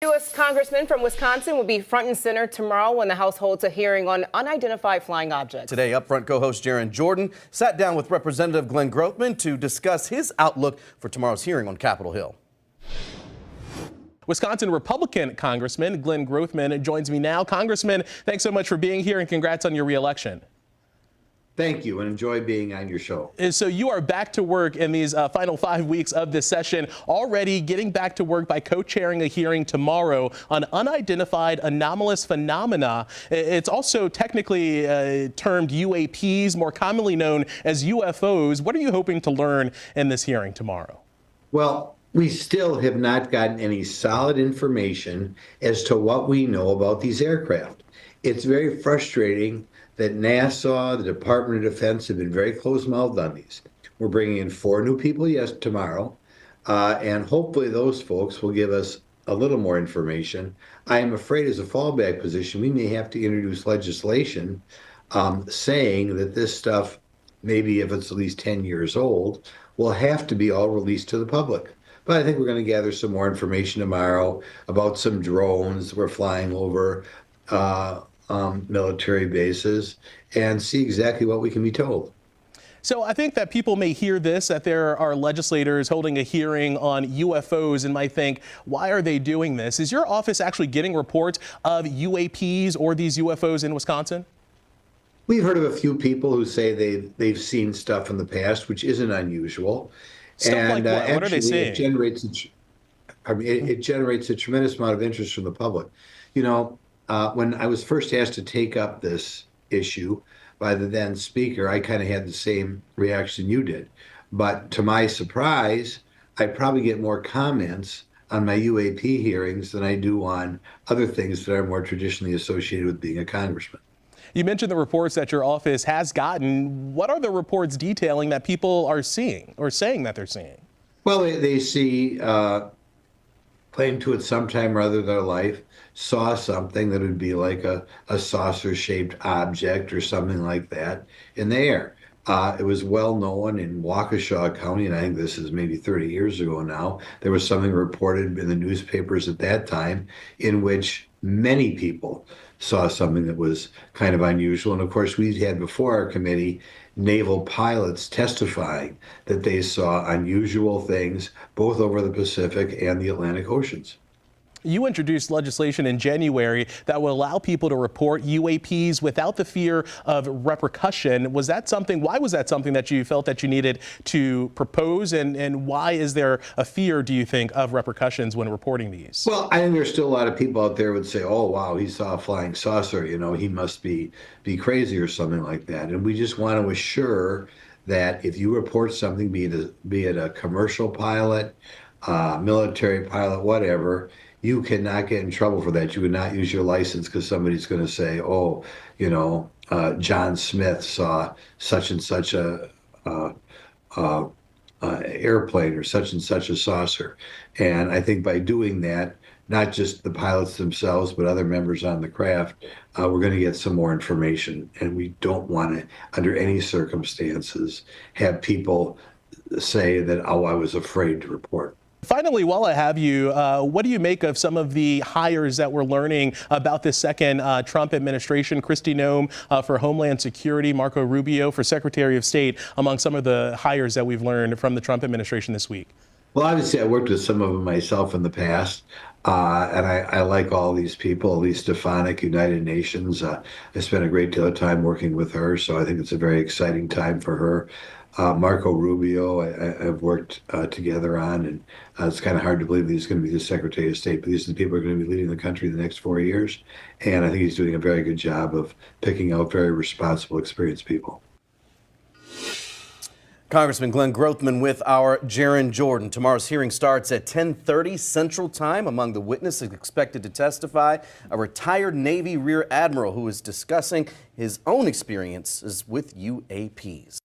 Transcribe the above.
U.S. Congressman from Wisconsin will be front and center tomorrow when the House holds a hearing on unidentified flying objects. Today, Upfront co-host Jaron Jordan sat down with Representative Glenn Grothman to discuss his outlook for tomorrow's hearing on Capitol Hill. Wisconsin Republican Congressman Glenn Grothman joins me now. Congressman, thanks so much for being here and congrats on your re-election. Thank you, and enjoy being on your show. So you are back to work in these final 5 weeks of this session, already getting back to work by co-chairing a hearing tomorrow on unidentified anomalous phenomena. It's also technically termed UAPs, more commonly known as UFOs. What are you hoping to learn in this hearing tomorrow? Well, we still have not gotten any solid information as to what we know about these aircraft. It's very frustrating that NASA, the Department of Defense have been very close-mouthed on these. We're bringing in 4 new people tomorrow, and hopefully those folks will give us a little more information. I am afraid as a fallback position, we may have to introduce legislation saying that this stuff, maybe if it's at least 10 years old, will have to be all released to the public. But I think we're going to gather some more information tomorrow about some drones we're flying over military bases and see exactly what we can be told. So I think that people may hear this, that there are legislators holding a hearing on UFOs and might think, why are they doing this? Is your office actually getting reports of UAPs or these UFOs in Wisconsin? We've heard of a few people who say they've seen stuff in the past, which isn't unusual. Stuff like what? What are they saying? It generates a tremendous amount of interest from the public. You know, when I was first asked to take up this issue by the then speaker, I kind of had the same reaction you did. But to my surprise, I probably get more comments on my UAP hearings than I do on other things that are more traditionally associated with being a congressman. You mentioned the reports that your office has gotten. What are the reports detailing that people are seeing or saying that they're seeing? Well, they see, claim to at some time or other in their life, saw something that would be like a saucer-shaped object or something like that in the air. It was well known in Waukesha County, and I think this is maybe 30 years ago now, there was something reported in the newspapers at that time in which many people saw something that was kind of unusual. And of course, we'd had before our committee naval pilots testifying that they saw unusual things both over the Pacific and the Atlantic Oceans. You introduced legislation in January that will allow people to report UAPs without the fear of repercussion. Was that something, why was that something that you felt that you needed to propose? And why is there a fear, do you think, of repercussions when reporting these? Well, I think there's still a lot of people out there who would say, oh, wow, he saw a flying saucer, you know, he must be crazy or something like that. And we just want to assure that if you report something, be it a commercial pilot, military pilot, whatever, you cannot get in trouble for that. You would not use your license because somebody's going to say, oh, you know, John Smith saw such and such a airplane or such and such a saucer. And I think by doing that, not just the pilots themselves, but other members on the craft, we're going to get some more information. And we don't want to, under any circumstances, have people say that, oh, I was afraid to report. Finally, while I have you, what do you make of some of the hires that we're learning about this second Trump administration? Kristi Noem for Homeland Security, Marco Rubio for Secretary of State, among some of the hires that we've learned from the Trump administration this week. Well, obviously, I worked with some of them myself in the past, and I like all these people. Elise Stefanik, United Nations. I spent a great deal of time working with her, so I think it's a very exciting time for her. Marco Rubio, I've worked together on, and it's kind of hard to believe that he's going to be the Secretary of State, but these are the people who are going to be leading the country the next 4 years, and I think he's doing a very good job of picking out very responsible, experienced people. Congressman Glenn Grothman with our Jaron Jordan. Tomorrow's hearing starts at 10:30 Central Time. Among the witnesses expected to testify, a retired Navy Rear Admiral who is discussing his own experiences with UAPs.